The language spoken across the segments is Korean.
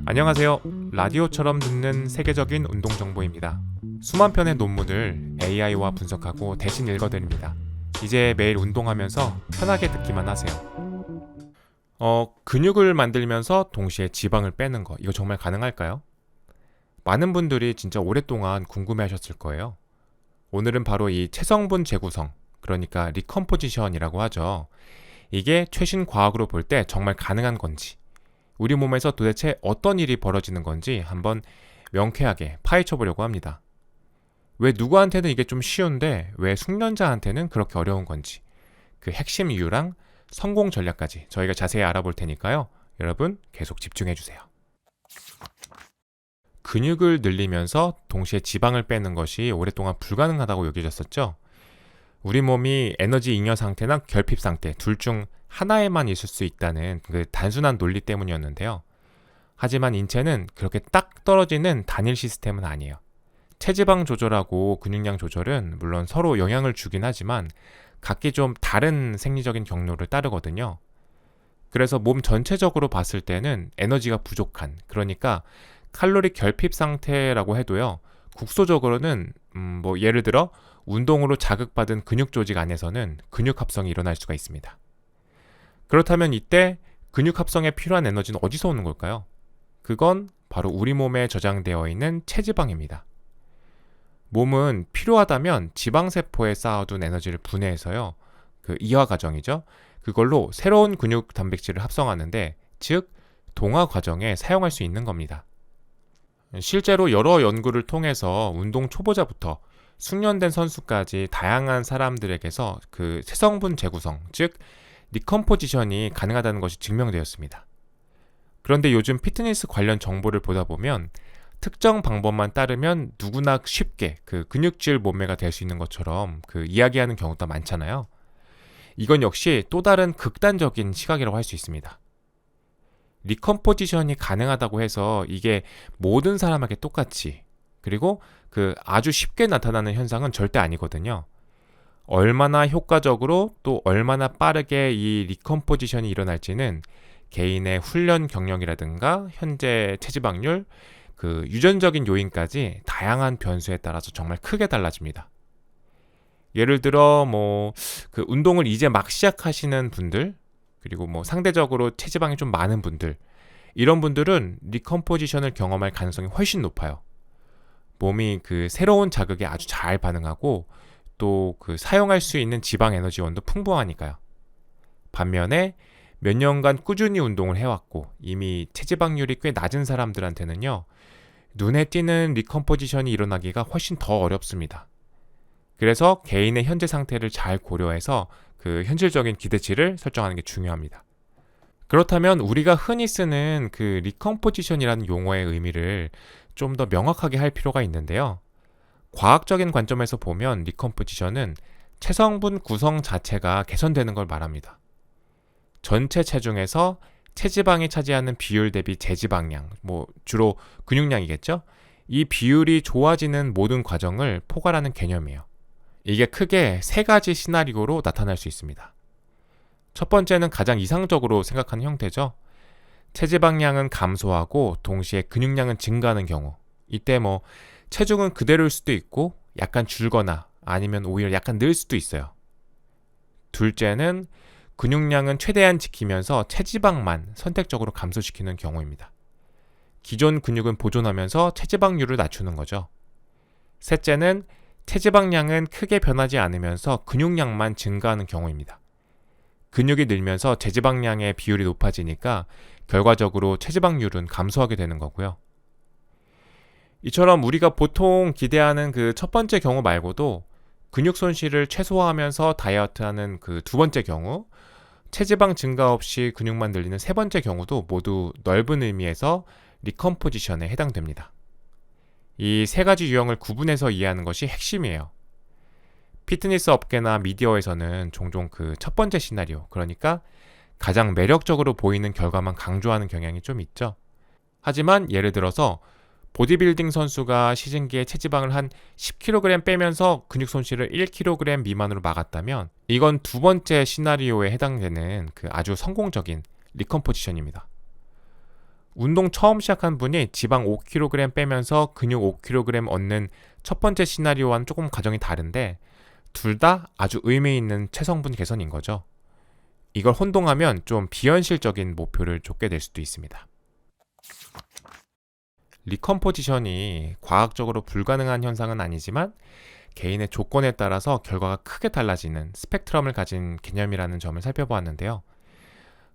안녕하세요. 라디오처럼 듣는 세계적인 운동 정보입니다. 수만 편의 논문을 AI와 분석하고 대신 읽어드립니다. 이제 매일 운동하면서 편하게 듣기만 하세요. 근육을 만들면서 동시에 지방을 빼는 거, 이거 정말 가능할까요? 많은 분들이 진짜 오랫동안 궁금해하셨을 거예요. 오늘은 바로 이 체성분 재구성, 그러니까 리컴포지션이라고 하죠. 이게 최신 과학으로 볼 때 정말 가능한 건지, 우리 몸에서 도대체 어떤 일이 벌어지는 건지 한번 명쾌하게 파헤쳐 보려고 합니다. 왜 누구한테는 이게 좀 쉬운데 왜 숙련자한테는 그렇게 어려운 건지, 그 핵심 이유랑 성공 전략까지 저희가 자세히 알아볼 테니까요. 여러분 계속 집중해 주세요. 근육을 늘리면서 동시에 지방을 빼는 것이 오랫동안 불가능하다고 여겨졌었죠. 우리 몸이 에너지 잉여 상태나 결핍 상태 둘 중 하나에만 있을 수 있다는 그 단순한 논리 때문이었는데요. 하지만 인체는 그렇게 딱 떨어지는 단일 시스템은 아니에요. 체지방 조절하고 근육량 조절은 물론 서로 영향을 주긴 하지만 각기 좀 다른 생리적인 경로를 따르거든요. 그래서 몸 전체적으로 봤을 때는 에너지가 부족한, 그러니까 칼로리 결핍 상태라고 해도요. 국소적으로는 예를 들어 운동으로 자극받은 근육 조직 안에서는 근육 합성이 일어날 수가 있습니다. 그렇다면 이때 근육 합성에 필요한 에너지는 어디서 오는 걸까요? 그건 바로 우리 몸에 저장되어 있는 체지방입니다. 몸은 필요하다면 지방세포에 쌓아둔 에너지를 분해해서요. 그 이화 과정이죠. 그걸로 새로운 근육 단백질을 합성하는데, 즉 동화 과정에 사용할 수 있는 겁니다. 실제로 여러 연구를 통해서 운동 초보자부터 숙련된 선수까지 다양한 사람들에게서 그 체성분 재구성, 즉 리컴포지션이 가능하다는 것이 증명되었습니다. 그런데 요즘 피트니스 관련 정보를 보다 보면 특정 방법만 따르면 누구나 쉽게 그 근육질 몸매가 될 수 있는 것처럼 그 이야기하는 경우가 많잖아요. 이건 역시 또 다른 극단적인 시각이라고 할 수 있습니다. 리컴포지션이 가능하다고 해서 이게 모든 사람에게 똑같이, 그리고 그 아주 쉽게 나타나는 현상은 절대 아니거든요. 얼마나 효과적으로 또 얼마나 빠르게 이 리컴포지션이 일어날지는 개인의 훈련 경력이라든가 현재 체지방률, 그 유전적인 요인까지 다양한 변수에 따라서 정말 크게 달라집니다. 예를 들어 그 운동을 이제 막 시작하시는 분들, 그리고 상대적으로 체지방이 좀 많은 분들, 이런 분들은 리컴포지션을 경험할 가능성이 훨씬 높아요. 몸이 그 새로운 자극에 아주 잘 반응하고 또 그 사용할 수 있는 지방 에너지원도 풍부하니까요. 반면에 몇 년간 꾸준히 운동을 해왔고 이미 체지방률이 꽤 낮은 사람들한테는요, 눈에 띄는 리컴포지션이 일어나기가 훨씬 더 어렵습니다. 그래서 개인의 현재 상태를 잘 고려해서 그 현실적인 기대치를 설정하는 게 중요합니다. 그렇다면 우리가 흔히 쓰는 그 리컴포지션이라는 용어의 의미를 좀 더 명확하게 할 필요가 있는데요. 과학적인 관점에서 보면 리컴포지션은 체성분 구성 자체가 개선되는 걸 말합니다. 전체 체중에서 체지방이 차지하는 비율 대비 제지방량, 주로 근육량이겠죠? 이 비율이 좋아지는 모든 과정을 포괄하는 개념이에요. 이게 크게 세 가지 시나리오로 나타날 수 있습니다. 첫 번째는 가장 이상적으로 생각하는 형태죠. 체지방량은 감소하고 동시에 근육량은 증가하는 경우. 이때 체중은 그대로일 수도 있고 약간 줄거나 아니면 오히려 약간 늘 수도 있어요. 둘째는 근육량은 최대한 지키면서 체지방만 선택적으로 감소시키는 경우입니다. 기존 근육은 보존하면서 체지방률을 낮추는 거죠. 셋째는 체지방량은 크게 변하지 않으면서 근육량만 증가하는 경우입니다. 근육이 늘면서 제지방량의 비율이 높아지니까 결과적으로 체지방률은 감소하게 되는 거고요. 이처럼 우리가 보통 기대하는 그 첫 번째 경우 말고도 근육 손실을 최소화하면서 다이어트하는 그 두 번째 경우, 체지방 증가 없이 근육만 늘리는 세 번째 경우도 모두 넓은 의미에서 리컴포지션에 해당됩니다. 이 세 가지 유형을 구분해서 이해하는 것이 핵심이에요. 피트니스 업계나 미디어에서는 종종 그 첫 번째 시나리오, 그러니까 가장 매력적으로 보이는 결과만 강조하는 경향이 좀 있죠. 하지만 예를 들어서 보디빌딩 선수가 시즌기에 체지방을 한 10kg 빼면서 근육 손실을 1kg 미만으로 막았다면 이건 두 번째 시나리오에 해당되는 그 아주 성공적인 리컴포지션입니다. 운동 처음 시작한 분이 지방 5kg 빼면서 근육 5kg 얻는 첫 번째 시나리오와는 조금 과정이 다른데 둘 다 아주 의미 있는 체성분 개선인 거죠. 이걸 혼동하면 좀 비현실적인 목표를 쫓게 될 수도 있습니다. 리컴포지션이 과학적으로 불가능한 현상은 아니지만 개인의 조건에 따라서 결과가 크게 달라지는 스펙트럼을 가진 개념이라는 점을 살펴보았는데요.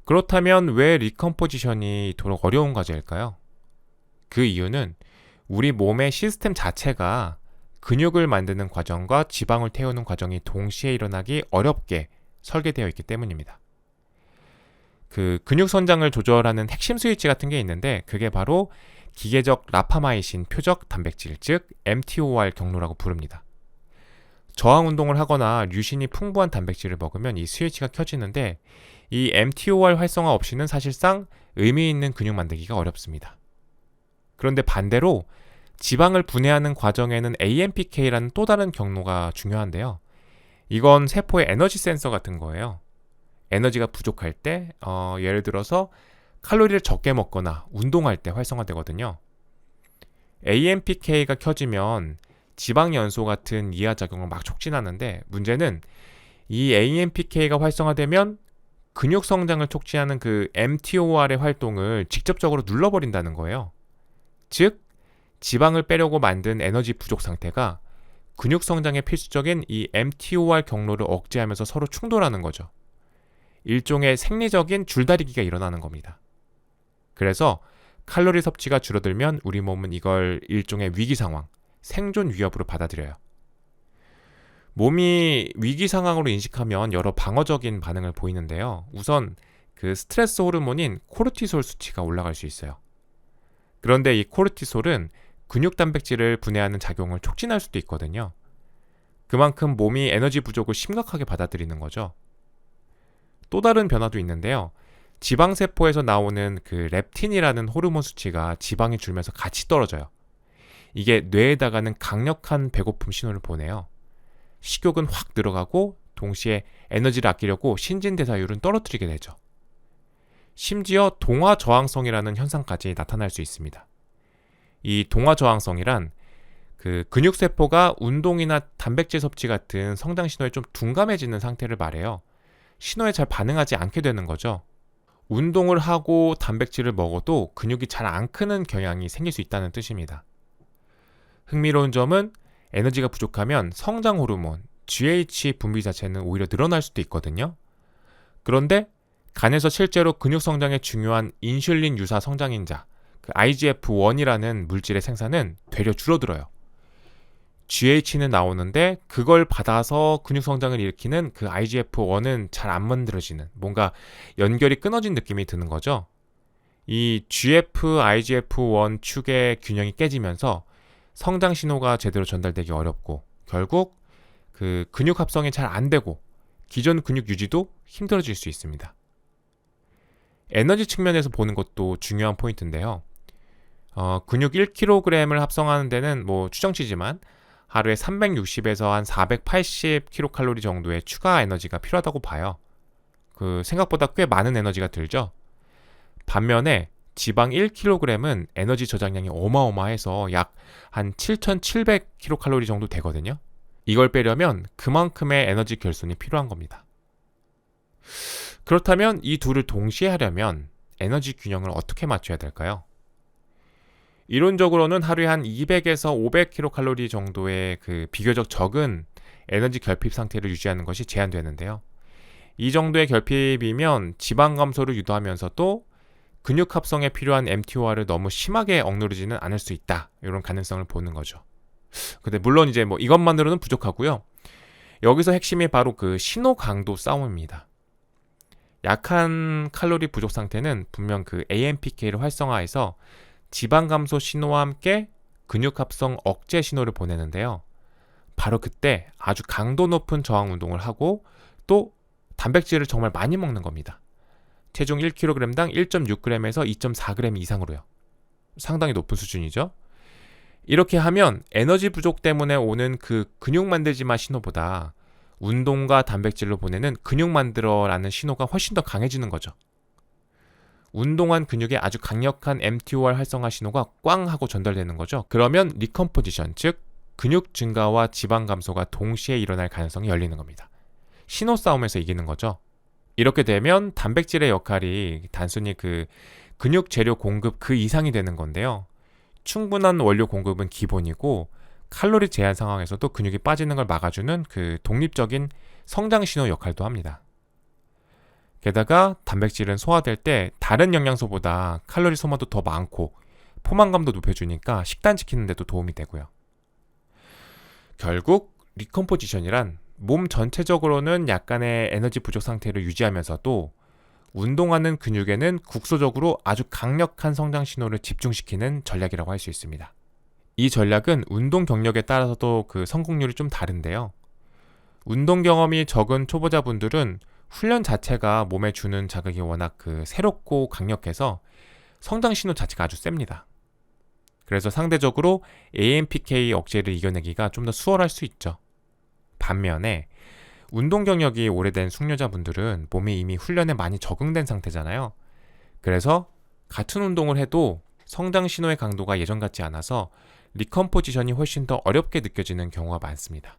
그렇다면 왜 리컴포지션이 이토록 어려운 과제일까요? 그 이유는 우리 몸의 시스템 자체가 근육을 만드는 과정과 지방을 태우는 과정이 동시에 일어나기 어렵게 설계되어 있기 때문입니다. 그 근육 선장을 조절하는 핵심 스위치 같은 게 있는데 그게 바로 기계적 라파마이신 표적 단백질, 즉 mTOR 경로라고 부릅니다. 저항 운동을 하거나 류신이 풍부한 단백질을 먹으면 이 스위치가 켜지는데 이 mTOR 활성화 없이는 사실상 의미 있는 근육 만들기가 어렵습니다. 그런데 반대로 지방을 분해하는 과정에는 AMPK라는 또 다른 경로가 중요한데요. 이건 세포의 에너지 센서 같은 거예요. 에너지가 부족할 때 예를 들어서 칼로리를 적게 먹거나 운동할 때 활성화되거든요. AMPK가 켜지면 지방 연소 같은 이하작용을 막 촉진하는데 문제는 이 AMPK가 활성화되면 근육 성장을 촉진하는 그 mTOR의 활동을 직접적으로 눌러버린다는 거예요. 즉 지방을 빼려고 만든 에너지 부족 상태가 근육 성장에 필수적인 이 mTOR 경로를 억제하면서 서로 충돌하는 거죠. 일종의 생리적인 줄다리기가 일어나는 겁니다. 그래서 칼로리 섭취가 줄어들면 우리 몸은 이걸 일종의 위기 상황, 생존 위협으로 받아들여요. 몸이 위기 상황으로 인식하면 여러 방어적인 반응을 보이는데요. 우선 그 스트레스 호르몬인 코르티솔 수치가 올라갈 수 있어요. 그런데 이 코르티솔은 근육 단백질을 분해하는 작용을 촉진할 수도 있거든요. 그만큼 몸이 에너지 부족을 심각하게 받아들이는 거죠. 또 다른 변화도 있는데요. 지방세포에서 나오는 그 렙틴이라는 호르몬 수치가 지방이 줄면서 같이 떨어져요. 이게 뇌에다 가는 강력한 배고픔 신호를 보내요. 식욕은 확 늘어가고 동시에 에너지를 아끼려고 신진대사율은 떨어뜨리게 되죠. 심지어 동화 저항성이라는 현상까지 나타날 수 있습니다. 이 동화 저항성이란 그 근육세포가 운동이나 단백질 섭취 같은 성장 신호에 좀 둔감해지는 상태를 말해요. 신호에 잘 반응하지 않게 되는 거죠. 운동을 하고 단백질을 먹어도 근육이 잘 안 크는 경향이 생길 수 있다는 뜻입니다. 흥미로운 점은 에너지가 부족하면 성장 호르몬, GH 분비 자체는 오히려 늘어날 수도 있거든요. 그런데 간에서 실제로 근육 성장에 중요한 인슐린 유사 성장인자, 그 IGF-1이라는 물질의 생산은 되려 줄어들어요. GH는 나오는데 그걸 받아서 근육 성장을 일으키는 그 IGF-1은 잘 안 만들어지는, 뭔가 연결이 끊어진 느낌이 드는 거죠. 이 GF, IGF-1 축의 균형이 깨지면서 성장 신호가 제대로 전달되기 어렵고 결국 그 근육 합성이 잘 안 되고 기존 근육 유지도 힘들어질 수 있습니다. 에너지 측면에서 보는 것도 중요한 포인트인데요. 근육 1kg을 합성하는 데는 뭐 추정치지만 하루에 360에서 한 480kcal 정도의 추가 에너지가 필요하다고 봐요. 그 생각보다 꽤 많은 에너지가 들죠. 반면에 지방 1kg은 에너지 저장량이 어마어마해서 약 한 7700kcal 정도 되거든요. 이걸 빼려면 그만큼의 에너지 결손이 필요한 겁니다. 그렇다면 이 둘을 동시에 하려면 에너지 균형을 어떻게 맞춰야 될까요? 이론적으로는 하루에 한 200에서 500kcal 정도의 그 비교적 적은 에너지 결핍 상태를 유지하는 것이 제한되는데요. 이 정도의 결핍이면 지방 감소를 유도하면서도 근육 합성에 필요한 mTOR를 너무 심하게 억누르지는 않을 수 있다. 이런 가능성을 보는 거죠. 근데 물론 이제 뭐 이것만으로는 부족하고요. 여기서 핵심이 바로 그 신호 강도 싸움입니다. 약한 칼로리 부족 상태는 분명 그 AMPK를 활성화해서 지방 감소 신호와 함께 근육 합성 억제 신호를 보내는데요. 바로 그때 아주 강도 높은 저항 운동을 하고 또 단백질을 정말 많이 먹는 겁니다. 체중 1kg당 1.6g에서 2.4g 이상으로요. 상당히 높은 수준이죠. 이렇게 하면 에너지 부족 때문에 오는 그 근육 만들지 마 신호보다 운동과 단백질로 보내는 근육 만들어라는 신호가 훨씬 더 강해지는 거죠. 운동한 근육에 아주 강력한 MTOR 활성화 신호가 꽝 하고 전달되는 거죠. 그러면 리컴포지션, 즉 근육 증가와 지방 감소가 동시에 일어날 가능성이 열리는 겁니다. 신호 싸움에서 이기는 거죠. 이렇게 되면 단백질의 역할이 단순히 그 근육 재료 공급 그 이상이 되는 건데요. 충분한 원료 공급은 기본이고 칼로리 제한 상황에서도 근육이 빠지는 걸 막아주는 그 독립적인 성장 신호 역할도 합니다. 게다가 단백질은 소화될 때 다른 영양소보다 칼로리 소모도 더 많고 포만감도 높여주니까 식단 지키는 데도 도움이 되고요. 결국 리컴포지션이란 몸 전체적으로는 약간의 에너지 부족 상태를 유지하면서도 운동하는 근육에는 국소적으로 아주 강력한 성장 신호를 집중시키는 전략이라고 할 수 있습니다. 이 전략은 운동 경력에 따라서도 그 성공률이 좀 다른데요. 운동 경험이 적은 초보자분들은 훈련 자체가 몸에 주는 자극이 워낙 그 새롭고 강력해서 성장 신호 자체가 아주 셉니다. 그래서 상대적으로 AMPK 억제를 이겨내기가 좀 더 수월할 수 있죠. 반면에 운동 경력이 오래된 숙련자분들은 몸이 이미 훈련에 많이 적응된 상태잖아요. 그래서 같은 운동을 해도 성장 신호의 강도가 예전 같지 않아서 리컴포지션이 훨씬 더 어렵게 느껴지는 경우가 많습니다.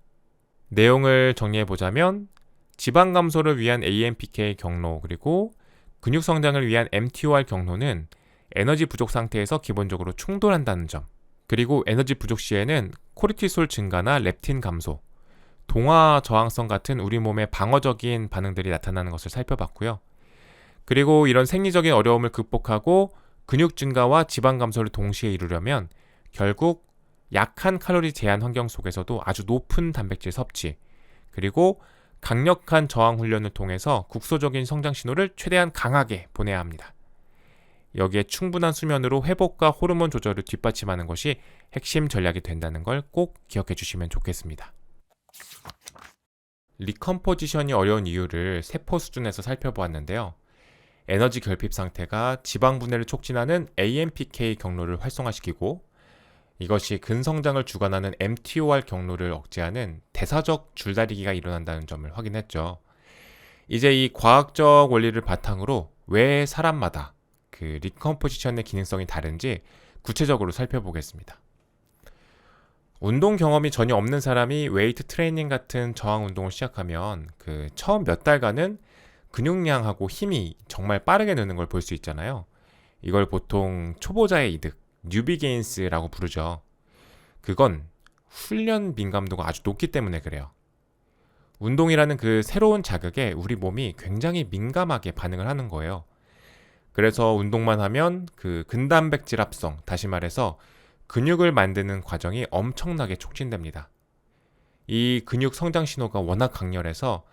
내용을 정리해보자면 지방 감소를 위한 AMPK 경로 그리고 근육 성장을 위한 MTOR 경로는 에너지 부족 상태에서 기본적으로 충돌한다는 점, 그리고 에너지 부족 시에는 코르티솔 증가나 렙틴 감소, 동화 저항성 같은 우리 몸의 방어적인 반응들이 나타나는 것을 살펴봤고요. 그리고 이런 생리적인 어려움을 극복하고 근육 증가와 지방 감소를 동시에 이루려면 결국 약한 칼로리 제한 환경 속에서도 아주 높은 단백질 섭취, 그리고 강력한 저항 훈련을 통해서 국소적인 성장 신호를 최대한 강하게 보내야 합니다. 여기에 충분한 수면으로 회복과 호르몬 조절을 뒷받침하는 것이 핵심 전략이 된다는 걸 꼭 기억해 주시면 좋겠습니다. 리컴포지션이 어려운 이유를 세포 수준에서 살펴보았는데요. 에너지 결핍 상태가 지방 분해를 촉진하는 AMPK 경로를 활성화시키고 이것이 근성장을 주관하는 MTOR 경로를 억제하는 대사적 줄다리기가 일어난다는 점을 확인했죠. 이제 이 과학적 원리를 바탕으로 왜 사람마다 그 리컴포지션의 기능성이 다른지 구체적으로 살펴보겠습니다. 운동 경험이 전혀 없는 사람이 웨이트 트레이닝 같은 저항 운동을 시작하면 그 처음 몇 달간은 근육량하고 힘이 정말 빠르게 느는 걸 볼 수 있잖아요. 이걸 보통 초보자의 이득, 뉴비 게인스라고 부르죠. 그건 훈련 민감도가 아주 높기 때문에 그래요. 운동이라는 그 새로운 자극에 우리 몸이 굉장히 민감하게 반응을 하는 거예요. 그래서 운동만 하면 그 근단백질 합성, 다시 말해서 근육을 만드는 과정이 엄청나게 촉진됩니다. 이 근육 성장 신호가 워낙 강렬해서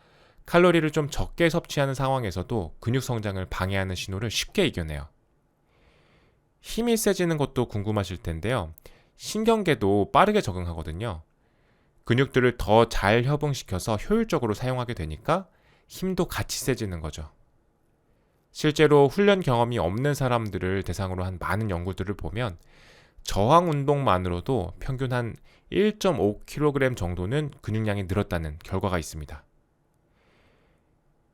칼로리를 좀 적게 섭취하는 상황에서도 근육 성장을 방해하는 신호를 쉽게 이겨내요. 힘이 세지는 것도 궁금하실 텐데요. 신경계도 빠르게 적응하거든요. 근육들을 더 잘 협응시켜서 효율적으로 사용하게 되니까 힘도 같이 세지는 거죠. 실제로 훈련 경험이 없는 사람들을 대상으로 한 많은 연구들을 보면 저항 운동만으로도 평균 한 1.5kg 정도는 근육량이 늘었다는 결과가 있습니다.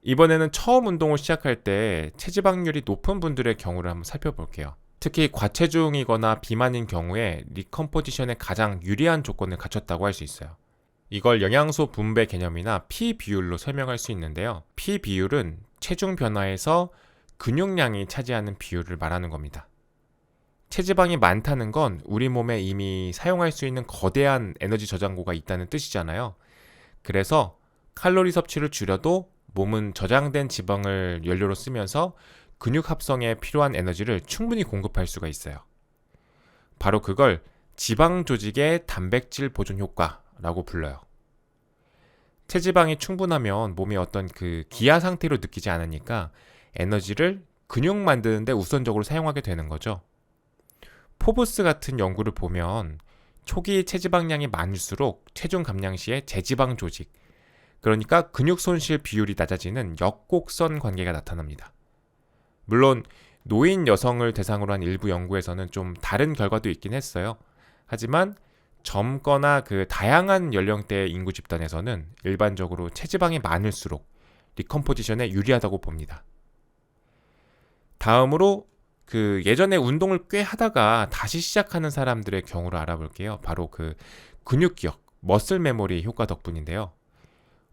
이번에는 처음 운동을 시작할 때 체지방률이 높은 분들의 경우를 한번 살펴볼게요. 특히 과체중이거나 비만인 경우에 리컴포지션에 가장 유리한 조건을 갖췄다고 할 수 있어요. 이걸 영양소 분배 개념이나 피 비율로 설명할 수 있는데요. 피 비율은 체중 변화에서 근육량이 차지하는 비율을 말하는 겁니다. 체지방이 많다는 건 우리 몸에 이미 사용할 수 있는 거대한 에너지 저장고가 있다는 뜻이잖아요. 그래서 칼로리 섭취를 줄여도 몸은 저장된 지방을 연료로 쓰면서 근육 합성에 필요한 에너지를 충분히 공급할 수가 있어요. 바로 그걸 지방 조직의 단백질 보존 효과라고 불러요. 체지방이 충분하면 몸이 어떤 그 기아 상태로 느끼지 않으니까 에너지를 근육 만드는 데 우선적으로 사용하게 되는 거죠. 포브스 같은 연구를 보면 초기 체지방량이 많을수록 체중 감량 시에 제지방 조직, 그러니까 근육 손실 비율이 낮아지는 역곡선 관계가 나타납니다. 물론 노인 여성을 대상으로 한 일부 연구에서는 좀 다른 결과도 있긴 했어요. 하지만 젊거나 그 다양한 연령대의 인구 집단에서는 일반적으로 체지방이 많을수록 리컴포지션에 유리하다고 봅니다. 다음으로 그 예전에 운동을 꽤 하다가 다시 시작하는 사람들의 경우를 알아볼게요. 바로 그 근육 기억, 머슬 메모리 효과 덕분인데요.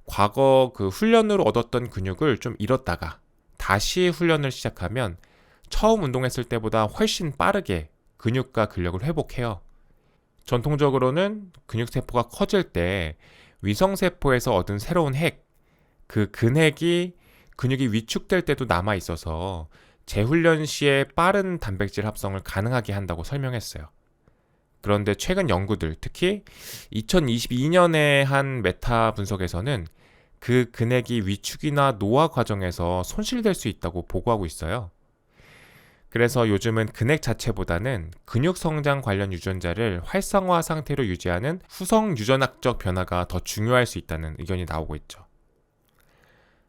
과거 그 훈련으로 얻었던 근육을 좀 잃었다가 다시 훈련을 시작하면 처음 운동했을 때보다 훨씬 빠르게 근육과 근력을 회복해요. 전통적으로는 근육세포가 커질 때 위성세포에서 얻은 새로운 핵, 그 근핵이 근육이 위축될 때도 남아 있어서 재훈련 시에 빠른 단백질 합성을 가능하게 한다고 설명했어요. 그런데 최근 연구들, 특히 2022년에 한 메타 분석에서는 그 근핵이 위축이나 노화 과정에서 손실될 수 있다고 보고하고 있어요. 그래서 요즘은 근핵 자체보다는 근육 성장 관련 유전자를 활성화 상태로 유지하는 후성 유전학적 변화가 더 중요할 수 있다는 의견이 나오고 있죠.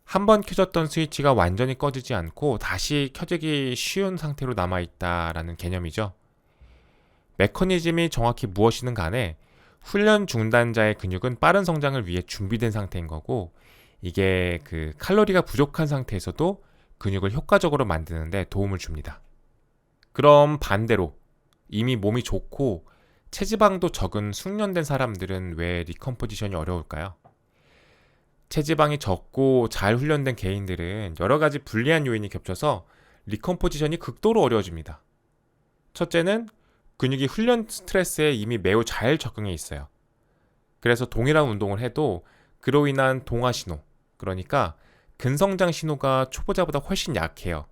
한번 켜졌던 스위치가 완전히 꺼지지 않고 다시 켜지기 쉬운 상태로 남아있다라는 개념이죠. 메커니즘이 정확히 무엇이든 간에 훈련 중단자의 근육은 빠른 성장을 위해 준비된 상태인 거고, 이게 그 칼로리가 부족한 상태에서도 근육을 효과적으로 만드는데 도움을 줍니다. 그럼 반대로 이미 몸이 좋고 체지방도 적은 숙련된 사람들은 왜 리컴포지션이 어려울까요? 체지방이 적고 잘 훈련된 개인들은 여러 가지 불리한 요인이 겹쳐서 리컴포지션이 극도로 어려워집니다. 첫째는 근육이 훈련 스트레스에 이미 매우 잘 적응해 있어요. 그래서 동일한 운동을 해도 그로 인한 동화 신호, 그러니까 근성장 신호가 초보자보다 훨씬 약해요.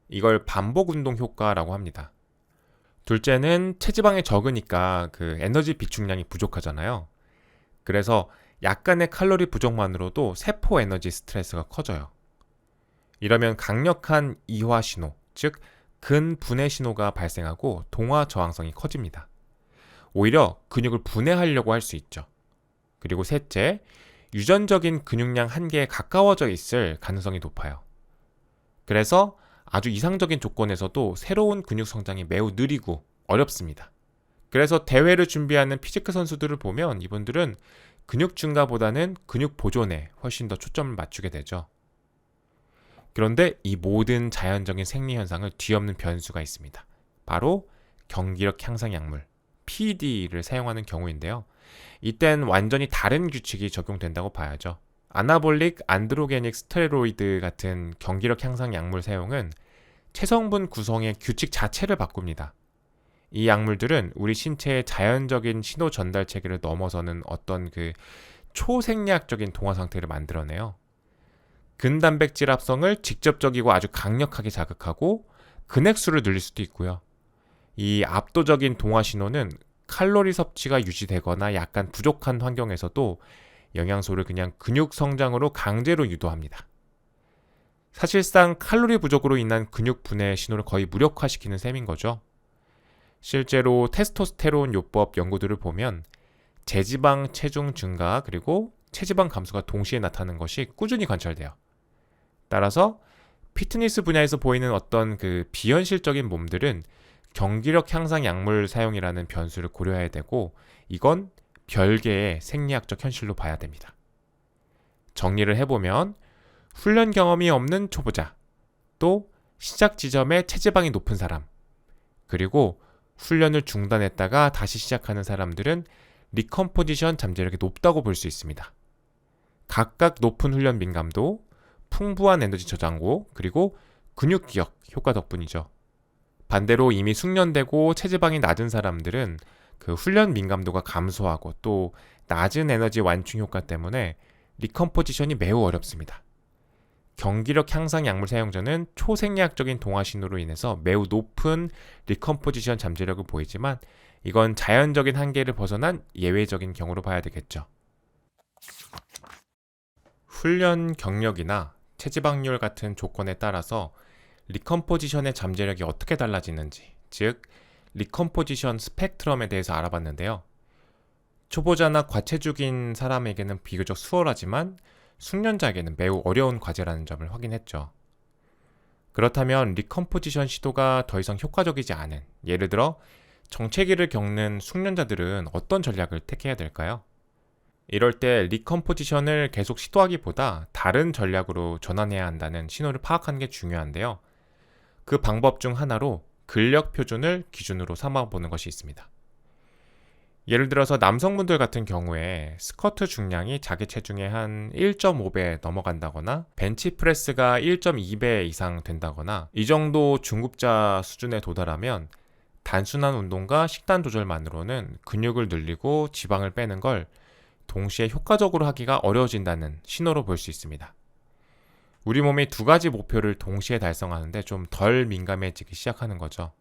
이걸 반복 운동 효과라고 합니다. 둘째는 체지방이 적으니까 그 에너지 비축량이 부족하잖아요. 그래서 약간의 칼로리 부족만으로도 세포 에너지 스트레스가 커져요. 이러면 강력한 이화 신호, 즉 근분해 신호가 발생하고 동화 저항성이 커집니다. 오히려 근육을 분해하려고 할 수 있죠. 그리고 셋째, 유전적인 근육량 한계에 가까워져 있을 가능성이 높아요. 그래서 아주 이상적인 조건에서도 새로운 근육 성장이 매우 느리고 어렵습니다. 그래서 대회를 준비하는 피지크 선수들을 보면 이분들은 근육 증가보다는 근육 보존에 훨씬 더 초점을 맞추게 되죠. 그런데 이 모든 자연적인 생리 현상을 뒤엎는 변수가 있습니다. 바로 경기력 향상 약물, PED를 사용하는 경우인데요. 이땐 완전히 다른 규칙이 적용된다고 봐야죠. 아나볼릭 안드로게닉 스테로이드 같은 경기력 향상 약물 사용은 체성분 구성의 규칙 자체를 바꿉니다. 이 약물들은 우리 신체의 자연적인 신호 전달 체계를 넘어서는 어떤 그 초생리학적인 동화 상태를 만들어내요. 근단백질 합성을 직접적이고 아주 강력하게 자극하고 근액수를 늘릴 수도 있고요. 이 압도적인 동화 신호는 칼로리 섭취가 유지되거나 약간 부족한 환경에서도 영양소를 그냥 근육 성장으로 강제로 유도합니다. 사실상 칼로리 부족으로 인한 근육 분해 신호를 거의 무력화시키는 셈인 거죠. 실제로 테스토스테론 요법 연구들을 보면 제지방 체중 증가 그리고 체지방 감소가 동시에 나타나는 것이 꾸준히 관찰돼요. 따라서 피트니스 분야에서 보이는 어떤 그 비현실적인 몸들은 경기력 향상 약물 사용이라는 변수를 고려해야 되고, 이건 별개의 생리학적 현실로 봐야 됩니다. 정리를 해보면 훈련 경험이 없는 초보자, 또 시작 지점에 체지방이 높은 사람, 그리고 훈련을 중단했다가 다시 시작하는 사람들은 리컴포지션 잠재력이 높다고 볼 수 있습니다. 각각 높은 훈련 민감도, 풍부한 에너지 저장고, 그리고 근육 기억 효과 덕분이죠. 반대로 이미 숙련되고 체지방이 낮은 사람들은 그 훈련 민감도가 감소하고 또 낮은 에너지 완충 효과 때문에 리컴포지션이 매우 어렵습니다. 경기력 향상 약물 사용자는 초생리학적인 동화 신호로 인해서 매우 높은 리컴포지션 잠재력을 보이지만 이건 자연적인 한계를 벗어난 예외적인 경우로 봐야 되겠죠. 훈련 경력이나 체지방률 같은 조건에 따라서 리컴포지션의 잠재력이 어떻게 달라지는지, 즉 리컴포지션 스펙트럼에 대해서 알아봤는데요. 초보자나 과체중인 사람에게는 비교적 수월하지만 숙련자에게는 매우 어려운 과제라는 점을 확인했죠. 그렇다면 리컴포지션 시도가 더 이상 효과적이지 않은, 예를 들어 정체기를 겪는 숙련자들은 어떤 전략을 택해야 될까요? 이럴 때 리컴포지션을 계속 시도하기보다 다른 전략으로 전환해야 한다는 신호를 파악하는 게 중요한데요. 그 방법 중 하나로 근력 표준을 기준으로 삼아보는 것이 있습니다. 예를 들어서 남성분들 같은 경우에 스쿼트 중량이 자기 체중의 한 1.5배 넘어간다거나 벤치프레스가 1.2배 이상 된다거나 이 정도 중급자 수준에 도달하면 단순한 운동과 식단 조절만으로는 근육을 늘리고 지방을 빼는 걸 동시에 효과적으로 하기가 어려워진다는 신호로 볼 수 있습니다. 우리 몸이 두 가지 목표를 동시에 달성하는데 좀 덜 민감해지기 시작하는 거죠.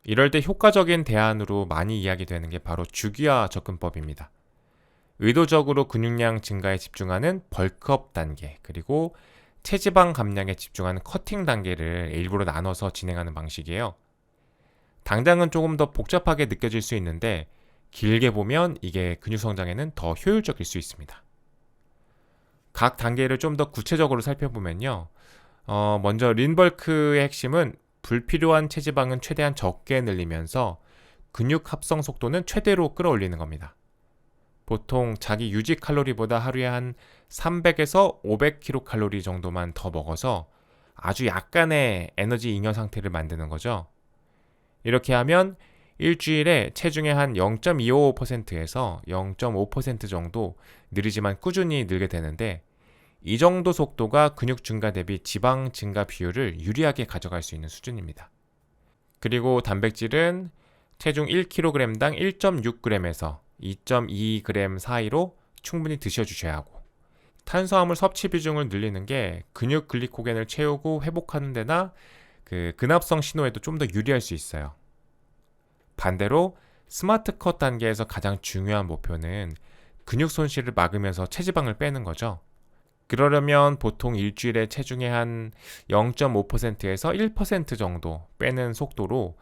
이럴 때 효과적인 대안으로 많이 이야기되는 게 바로 주기화 접근법입니다. 의도적으로 근육량 증가에 집중하는 벌크업 단계, 그리고 체지방 감량에 집중하는 커팅 단계를 일부러 나눠서 진행하는 방식이에요. 당장은 조금 더 복잡하게 느껴질 수 있는데 길게 보면 이게 근육 성장에는 더 효율적일 수 있습니다. 각 단계를 좀 더 구체적으로 살펴보면요. 먼저 린벌크의 핵심은 불필요한 체지방은 최대한 적게 늘리면서 근육 합성 속도는 최대로 끌어올리는 겁니다. 보통 자기 유지 칼로리보다 하루에 한 300에서 500kcal 정도만 더 먹어서 아주 약간의 에너지 잉여 상태를 만드는 거죠. 이렇게 하면 일주일에 체중의 한 0.25%에서 0.5% 정도 느리지만 꾸준히 늘게 되는데 이 정도 속도가 근육 증가 대비 지방 증가 비율을 유리하게 가져갈 수 있는 수준입니다. 그리고 단백질은 체중 1kg당 1.6g에서 2.2g 사이로 충분히 드셔주셔야 하고 탄수화물 섭취 비중을 늘리는 게 근육 글리코겐을 채우고 회복하는 데나 근합성 신호에도 좀 더 유리할 수 있어요. 반대로 스마트 컷 단계에서 가장 중요한 목표는 근육 손실을 막으면서 체지방을 빼는 거죠. 그러려면 보통 일주일에 체중의 한 0.5%에서 1% 정도 빼는 속도로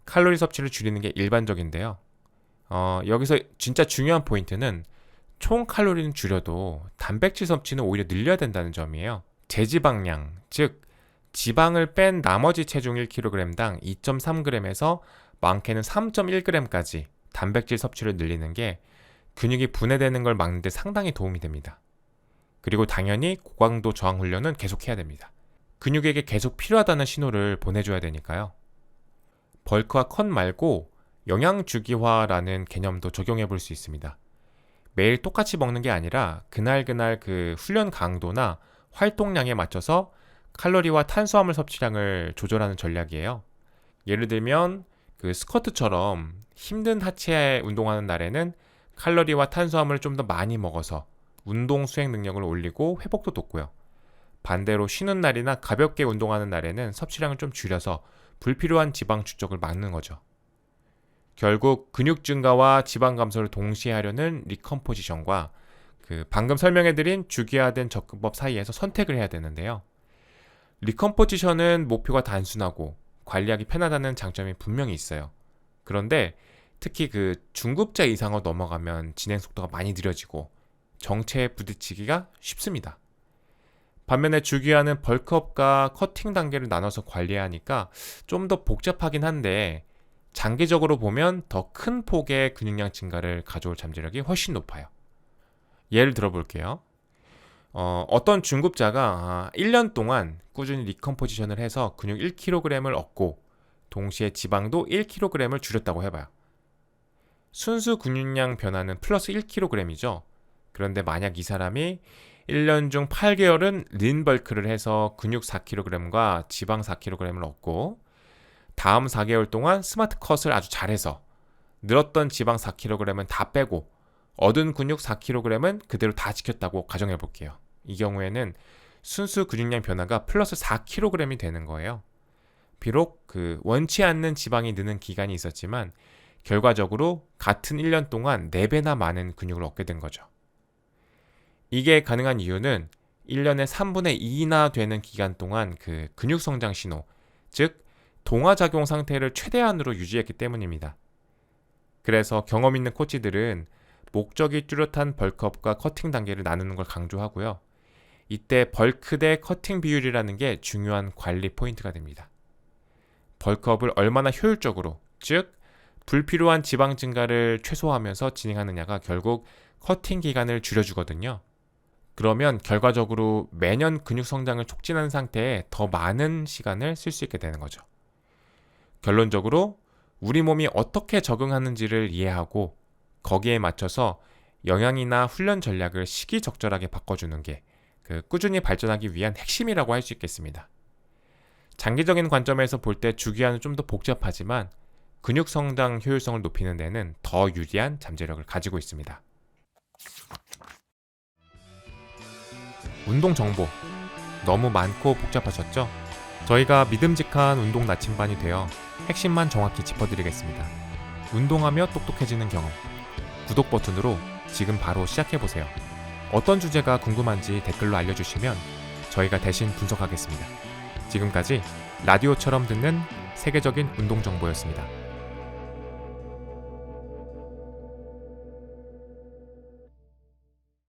칼로리 섭취를 줄이는 게 일반적인데요. 여기서 진짜 중요한 포인트는 총 칼로리는 줄여도 단백질 섭취는 오히려 늘려야 된다는 점이에요. 제지방량, 즉 지방을 뺀 나머지 체중 1kg당 2.3g에서 많게는 3.1g까지 단백질 섭취를 늘리는 게 근육이 분해되는 걸 막는 데 상당히 도움이 됩니다. 그리고 당연히 고강도 저항 훈련은 계속해야 됩니다. 근육에게 계속 필요하다는 신호를 보내줘야 되니까요. 벌크와 컷 말고 영양주기화라는 개념도 적용해 볼 수 있습니다. 매일 똑같이 먹는 게 아니라 그날 훈련 강도나 활동량에 맞춰서 칼로리와 탄수화물 섭취량을 조절하는 전략이에요. 예를 들면 스쿼트처럼 힘든 하체 운동하는 날에는 칼로리와 탄수화물을 좀 더 많이 먹어서 운동 수행 능력을 올리고 회복도 돕고요. 반대로 쉬는 날이나 가볍게 운동하는 날에는 섭취량을 좀 줄여서 불필요한 지방 축적을 막는 거죠. 결국 근육 증가와 지방 감소를 동시에 하려는 리컴포지션과 방금 설명해드린 주기화된 접근법 사이에서 선택을 해야 되는데요. 리컴포지션은 목표가 단순하고 관리하기 편하다는 장점이 분명히 있어요. 그런데 특히 중급자 이상으로 넘어가면 진행 속도가 많이 느려지고 정체에 부딪히기가 쉽습니다. 반면에 주기화는 벌크업과 커팅 단계를 나눠서 관리해야 하니까 좀 더 복잡하긴 한데 장기적으로 보면 더 큰 폭의 근육량 증가를 가져올 잠재력이 훨씬 높아요. 예를 들어 볼게요. 어떤 중급자가 1년 동안 꾸준히 리컴포지션을 해서 근육 1kg을 얻고 동시에 지방도 1kg을 줄였다고 해봐요. 순수 근육량 변화는 플러스 1kg이죠. 그런데 만약 이 사람이 1년 중 8개월은 린벌크를 해서 근육 4kg과 지방 4kg을 얻고 다음 4개월 동안 스마트 컷을 아주 잘해서 늘었던 지방 4kg은 다 빼고 얻은 근육 4kg은 그대로 다 지켰다고 가정해 볼게요. 이 경우에는 순수 근육량 변화가 플러스 4kg이 되는 거예요. 비록 원치 않는 지방이 느는 기간이 있었지만 결과적으로 같은 1년 동안 4배나 많은 근육을 얻게 된 거죠. 이게 가능한 이유는 1년의 3분의 2나 되는 기간 동안 근육 성장 신호, 즉 동화작용 상태를 최대한으로 유지했기 때문입니다. 그래서 경험 있는 코치들은 목적이 뚜렷한 벌크업과 커팅 단계를 나누는 걸 강조하고요. 이때 벌크 대 커팅 비율이라는 게 중요한 관리 포인트가 됩니다. 벌크업을 얼마나 효율적으로, 즉 불필요한 지방 증가를 최소화하면서 진행하느냐가 결국 커팅 기간을 줄여주거든요. 그러면 결과적으로 매년 근육 성장을 촉진하는 상태에 더 많은 시간을 쓸 수 있게 되는 거죠. 결론적으로 우리 몸이 어떻게 적응하는지를 이해하고 거기에 맞춰서 영양이나 훈련 전략을 시기적절하게 바꿔주는 게 꾸준히 발전하기 위한 핵심이라고 할 수 있겠습니다. 장기적인 관점에서 볼 때 주기화는 좀 더 복잡하지만 근육 성장 효율성을 높이는 데는 더 유리한 잠재력을 가지고 있습니다. 운동 정보 너무 많고 복잡하셨죠? 저희가 믿음직한 운동 나침반이 되어 핵심만 정확히 짚어드리겠습니다. 운동하며 똑똑해지는 경험. 구독 버튼으로 지금 바로 시작해보세요. 어떤 주제가 궁금한지 댓글로 알려주시면 저희가 대신 분석하겠습니다. 지금까지 라디오처럼 듣는 세계적인 운동 정보였습니다.